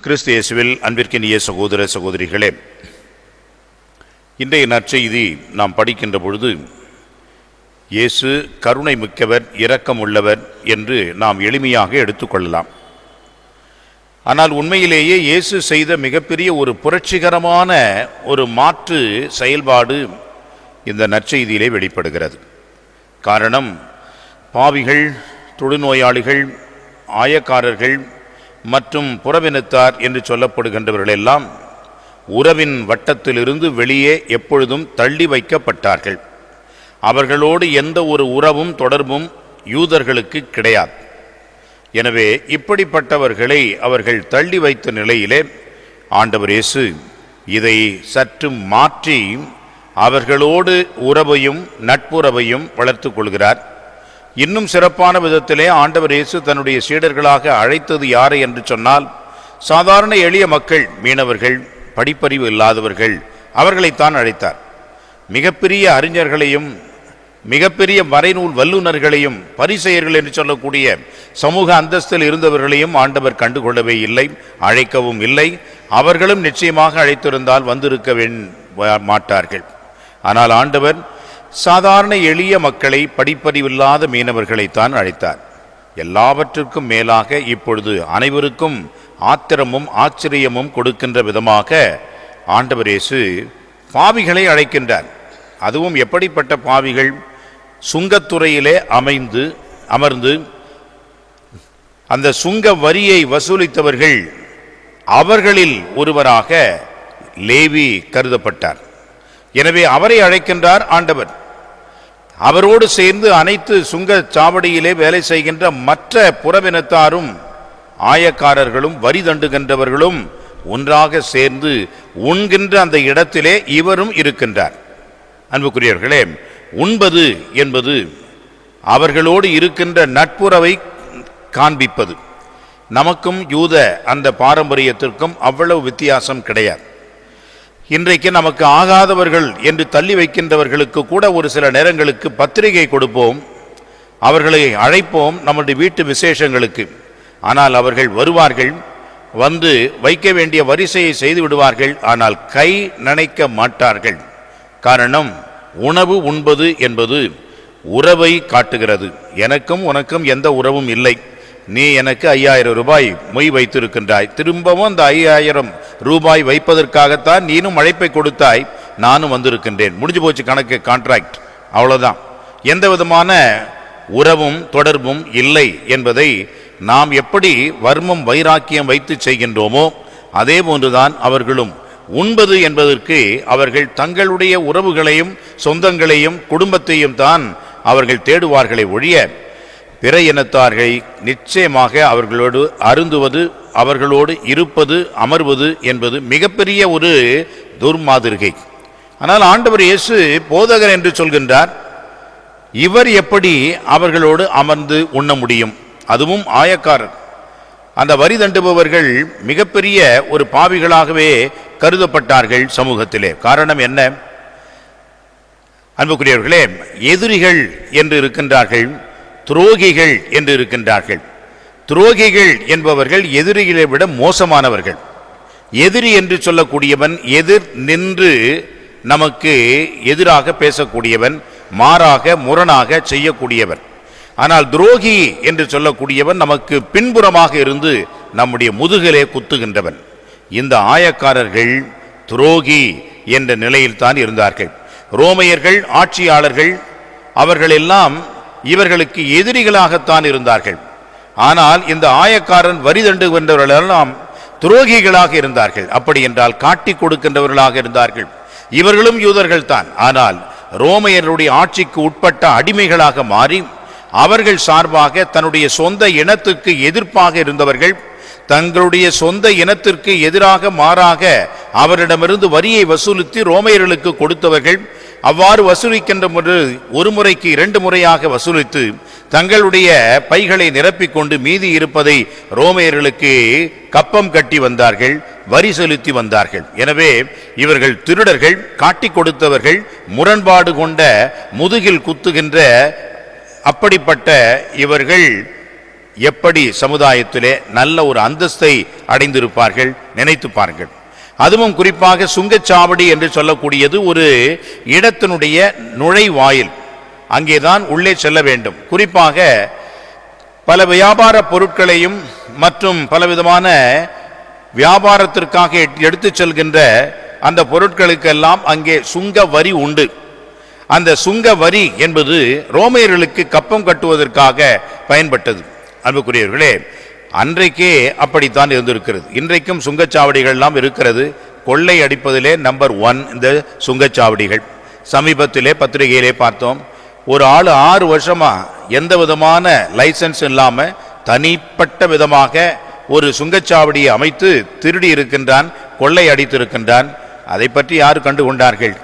கிறிஸ்து இயேசுவில் அன்பிற்கினிய சகோதர சகோதரிகளே, இன்றைய நற்செய்தி நாம் படிக்கின்ற பொழுது இயேசு கருணை மிக்கவர், இரக்கம் உள்ளவர் என்று நாம் எளிமையாக எடுத்துக்கொள்ளலாம். ஆனால் உண்மையிலேயே இயேசு செய்த மிகப்பெரிய ஒரு புரட்சிகரமான ஒரு மாற்று செயல்பாடு இந்த நற்செய்தியிலே வெளிப்படுகிறது. காரணம், பாவிகள், தொழுநோயாளிகள், ஆயக்காரர்கள் மற்றும் புறவினத்தார் என்று சொல்லப்படுகின்றவர்களெல்லாம் உறவின் வட்டத்திலிருந்து வெளியே எப்பொழுதும் தள்ளி வைக்கப்பட்டார்கள். அவர்களோடு எந்த ஒரு உறவும் தொடர்பும் யூதர்களுக்கு கிடையாது. எனவே இப்படிப்பட்டவர்களை அவர்கள் தள்ளி வைத்த நிலையிலே ஆண்டவர் இயேசு இதை சற்று மாற்றி அவர்களோடு உறவையும் நட்புறவையும் வளர்த்து கொள்கிறார். இன்னும் சிறப்பான விதத்திலே ஆண்டவர் இயேசு தன்னுடைய சீடர்களாக அழைத்தது யாரை என்று சொன்னால், சாதாரண எளிய மக்கள், மீனவர்கள், படிப்பறிவு இல்லாதவர்கள், அவர்களைத்தான் அழைத்தார். மிகப்பெரிய அறிஞர்களையும் மிகப்பெரிய மறைநூல் வல்லுநர்களையும் பரிசேயர்கள் என்று சொல்லக்கூடிய சமூக அந்தஸ்தில் இருந்தவர்களையும் ஆண்டவர் கண்டுகொள்ளவே இல்லை, அழைக்கவும் இல்லை. அவர்களும் நிச்சயமாக அழைத்திருந்தால் வந்திருக்க மாட்டார்கள். ஆனால் ஆண்டவர் சாதாரண எளிய மக்களை, படிப்பறிவில்லாத மீனவர்களைத்தான் அழைத்தார். எல்லாவற்றிற்கும் மேலாக இப்பொழுது அனைவருக்கும் ஆத்திரமும் ஆச்சரியமும் கொடுக்கின்ற விதமாக ஆண்டவர் இயேசு பாவிகளை அழைக்கின்றார். அதுவும் எப்படிப்பட்ட பாவிகள்? சுங்கத்துறையிலே அமர்ந்து அந்த சுங்க வரியை வசூலித்தவர்கள், அவர்களில் ஒருவராக லேவி கருதப்பட்டார். எனவே அவரை அழைக்கின்றார் ஆண்டவர். அவரோடு சேர்ந்து அனைத்து சுங்க சாவடியிலே வேலை செய்கின்ற மற்ற புறவினத்தாரும் ஆயக்காரர்களும் வரி தண்டுகின்றவர்களும் ஒன்றாக சேர்ந்து உண்கின்ற அந்த இடத்திலே இவரும் இருக்கின்றார். அன்புக்குரியவர்களே, உண்பது என்பது அவர்களோடு இருக்கின்ற நட்புறவை காண்பிப்பது. நமக்கும் யூத அந்த பாரம்பரியத்திற்கும் அவ்வளவு வித்தியாசம் கிடையாது. இன்றைக்கு நமக்கு ஆகாதவர்கள் என்று தள்ளி வைக்கின்றவர்களுக்கு கூட ஒரு சில நேரங்களுக்கு பத்திரிகை கொடுப்போம், அவர்களை அழைப்போம் நம்முடைய வீட்டு விசேஷங்களுக்கு. ஆனால் அவர்கள் வருவார்கள், வந்து வைக்க வேண்டிய வரிசையை செய்து விடுவார்கள். ஆனால் கை நனைக்க மாட்டார்கள். காரணம், உணவு உண்பது என்பது உறவை காட்டுகிறது. எனக்கும் உனக்கும் எந்த உறவும் இல்லை. நீ எனக்கு 5000 ரூபாய் மொய் வைத்திருக்கின்றாய், திரும்பவும் அந்த 5000 ரூபாய் வைப்பதற்காகத்தான் நீனும் அழைப்பை கொடுத்தாய், நானும் வந்திருக்கின்றேன். முடிஞ்சு போச்சு கணக்கு, கான்ட்ராக்ட், அவ்வளோதான். எந்த விதமான உறவும் தொடர்பும் இல்லை என்பதை நாம் எப்படி வர்மம் வைராக்கியம் வைத்து செய்கின்றோமோ அதே போன்றுதான் அவர்களும். உண்பது என்பதற்கு அவர்கள் தங்களுடைய உறவுகளையும் சொந்தங்களையும் குடும்பத்தையும் தான் அவர்கள் தேடுவார்களை ஒழிய பிற இனத்தார்களை நிச்சயமாக அவர்களோடு அருந்துவது, அவர்களோடு இருப்பது, அமர்வது என்பது மிகப்பெரிய ஒரு துர்மாதிரிகை. ஆனால் ஆண்டவர் இயேசு போதகர் என்று சொல்கின்றார். இவர் எப்படி அவர்களோடு அமர்ந்து உண்ண முடியும்? அதுவும் ஆயக்காரர். அந்த வரி தண்டுபவர்கள் மிகப்பெரிய ஒரு பாவிகளாகவே கருதப்பட்டார்கள் சமூகத்திலே. காரணம் என்ன? அன்புக்குரியவர்களே, எதிரிகள் என்று இருக்கின்றார்கள், துரோகிகள் என்று இருக்கின்றார்கள். துரோகிகள் என்பவர்கள் எதிரிகளை விட மோசமானவர்கள். எதிரி என்று சொல்லக்கூடியவன் எதிர் நின்று நமக்கு எதிராக பேசக்கூடியவன், மாறாக முரணாக செய்யக்கூடியவன். ஆனால் துரோகி என்று சொல்லக்கூடியவன் நமக்கு பின்புறமாக இருந்து நம்முடைய முதுகிலே குத்துகின்றவன். இந்த ஆயக்காரர்கள் துரோகி என்ற நிலையில் தான் இருந்தார்கள். ரோமையர்கள், ஆட்சியாளர்கள், அவர்களெல்லாம் இவர்களுக்கு எதிரிகளாகத்தான் இருந்தார்கள். ஆனால் இந்த ஆயக்காரன் வரி தண்டுகின்றவர்களெல்லாம் துரோகிகளாக இருந்தார்கள். அப்படி என்றால் காட்டி கொடுக்கின்றவர்களாக இருந்தார்கள். இவர்களும் யூதர்கள் தான். ஆனால் ரோமையருடைய ஆட்சிக்கு உட்பட்ட அடிமைகளாக மாறி அவர்கள் சார்பாக தன்னுடைய சொந்த இனத்துக்கு எதிர்ப்பாக இருந்தவர்கள், தங்களுடைய சொந்த இனத்திற்கு எதிராக மாறாக அவரிடமிருந்து வரியை வசூலித்து ரோமையர்களுக்கு கொடுத்தவர்கள். அவ்வாறு வசூலிக்கின்ற ஒரு முறைக்கு 2 முறையாக வசூலித்து தங்களுடைய பைகளை நிரப்பிக்கொண்டு மீதி இருப்பதை ரோமையர்களுக்கு கப்பம் கட்டி வந்தார்கள், வரி செலுத்தி வந்தார்கள். எனவே இவர்கள் திருடர்கள், காட்டி கொடுத்தவர்கள், முரண்பாடு கொண்ட முதுகில் குத்துகின்ற அப்படிப்பட்ட இவர்கள் எப்படி சமுதாயத்திலே நல்ல ஒரு அந்தஸ்தை அடைந்திருப்பார்கள் நினைத்து பாருங்கள். அதுவும் குறிப்பாக சுங்கச்சாவடி என்று சொல்லக்கூடியது ஒரு இடத்தினுடைய நுழைவாயில், அங்கேதான் உள்ளே செல்ல வேண்டும். குறிப்பாக பல வியாபார பொருட்களையும் மற்றும் பலவிதமான வியாபாரத்திற்காக எடுத்து செல்கின்ற அந்த பொருட்களுக்கெல்லாம் அங்கே சுங்க வரி உண்டு. அந்த சுங்க வரி என்பது ரோமையர்களுக்கு கப்பம் கட்டுவதற்காக பயன்பட்டது. அன்புக்குரியவர்களே, அன்றைக்கே அப்படித்தான் இருந்திருக்கிறது. இன்றைக்கும் சுங்கச்சாவடிகள் எல்லாம் இருக்கிறது. கொள்ளை அடிப்பதிலே நம்பர் 1 இந்த சுங்கச்சாவடிகள். சமீபத்திலே பத்திரிகையிலே பார்த்தோம், ஒரு ஆள் 6 வருஷமா எந்த விதமான லைசன்ஸ் இல்லாம தனிப்பட்ட விதமாக ஒரு சுங்கச்சாவடியை அமைத்து திருடி இருக்கின்றான், கொள்ளை அடித்திருக்கின்றான். அதை பற்றி யார் கண்டு கொண்டார்கள்?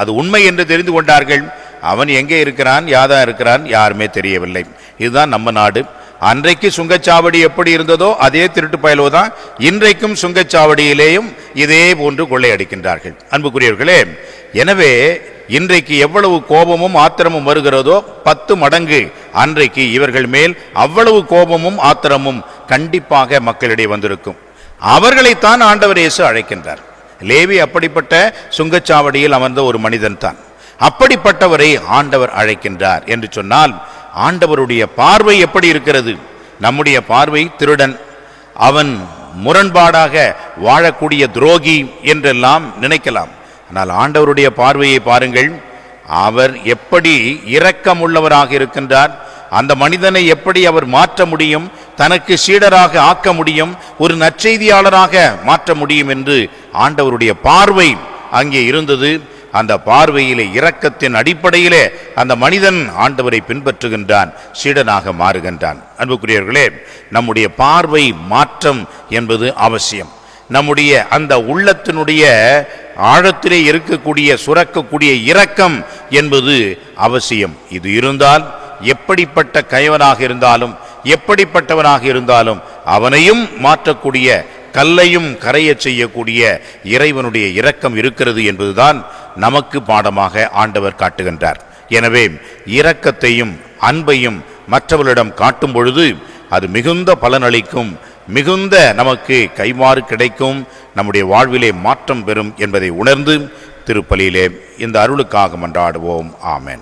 அது உண்மை என்று தெரிந்து கொண்டார்கள். அவன் எங்கே இருக்கிறான், யாதா இருக்கிறான், யாருமே தெரியவில்லை. இதுதான் நம்ம நாடு. அன்றைக்கு சுங்கச்சாவடி எப்படி இருந்ததோ அதே திருட்டு பயலுவதான் இன்றைக்கும் சுங்கச்சாவடியிலேயும் இதே போன்று கொள்ளையடிக்கின்றார்கள். அன்புக்குரியவர்களே, எனவே இன்றைக்கு எவ்வளவு கோபமும் ஆத்திரமும் வருகிறதோ 10 மடங்கு அன்றைக்கு இவர்கள் மேல் அவ்வளவு கோபமும் ஆத்திரமும் கண்டிப்பாக மக்களிடையே வந்திருக்கும். அவர்களைத்தான் ஆண்டவர் இயேசு அழைக்கின்றார். லேவி அப்படிப்பட்ட சுங்கச்சாவடியில் அமர்ந்த ஒரு மனிதன் தான். அப்படிப்பட்டவரை ஆண்டவர் அழைக்கின்றார் என்று சொன்னால் ஆண்டவருடைய பார்வை எப்படி இருக்கிறது? நம்முடைய பார்வை திருடன், அவன் முரண்பாடாக வாழக்கூடிய துரோகி என்றெல்லாம் நினைக்கலாம். ஆனால் ஆண்டவருடைய பார்வையை பாருங்கள். அவர் எப்படி இரக்கமுள்ளவராக இருக்கின்றார், அந்த மனிதனை எப்படி அவர் மாற்ற முடியும், தனக்கு சீடராக ஆக்க முடியும், ஒரு நற்செய்தியாளராக மாற்ற முடியும் என்று ஆண்டவருடைய பார்வை அங்கே இருந்தது. அந்த பார்வையிலே இரக்கத்தின் அடிப்படையிலே அந்த மனிதன் ஆண்டவரை பின்பற்றுகின்றான், சீடனாக மாறுகின்றான். அன்புக்குரியவர்களே, நம்முடைய பார்வை மாற்றம் என்பது அவசியம். நம்முடைய அந்த உள்ளத்தினுடைய ஆழத்திலே இருக்கக்கூடிய சுரக்கக்கூடிய இரக்கம் என்பது அவசியம். இது இருந்தால் எப்படிப்பட்ட கயவனாக இருந்தாலும் எப்படிப்பட்டவனாக இருந்தாலும் அவனையும் மாற்றக்கூடிய, கல்லையும் கரைய செய்யக்கூடிய இறைவனுடைய இரக்கம் இருக்கிறது என்பதுதான் நமக்கு பாடமாக ஆண்டவர் காட்டுகின்றார். எனவே இரக்கத்தையும் அன்பையும் மற்றவர்களிடம் காட்டும் பொழுது அது மிகுந்த பலனளிக்கும், மிகுந்த நமக்கு கைமாறு கிடைக்கும், நம்முடைய வாழ்விலே மாற்றம் பெறும் என்பதை உணர்ந்து திருப்பலியிலே இந்த அருளுக்காக மன்றாடுவோம். ஆமென்.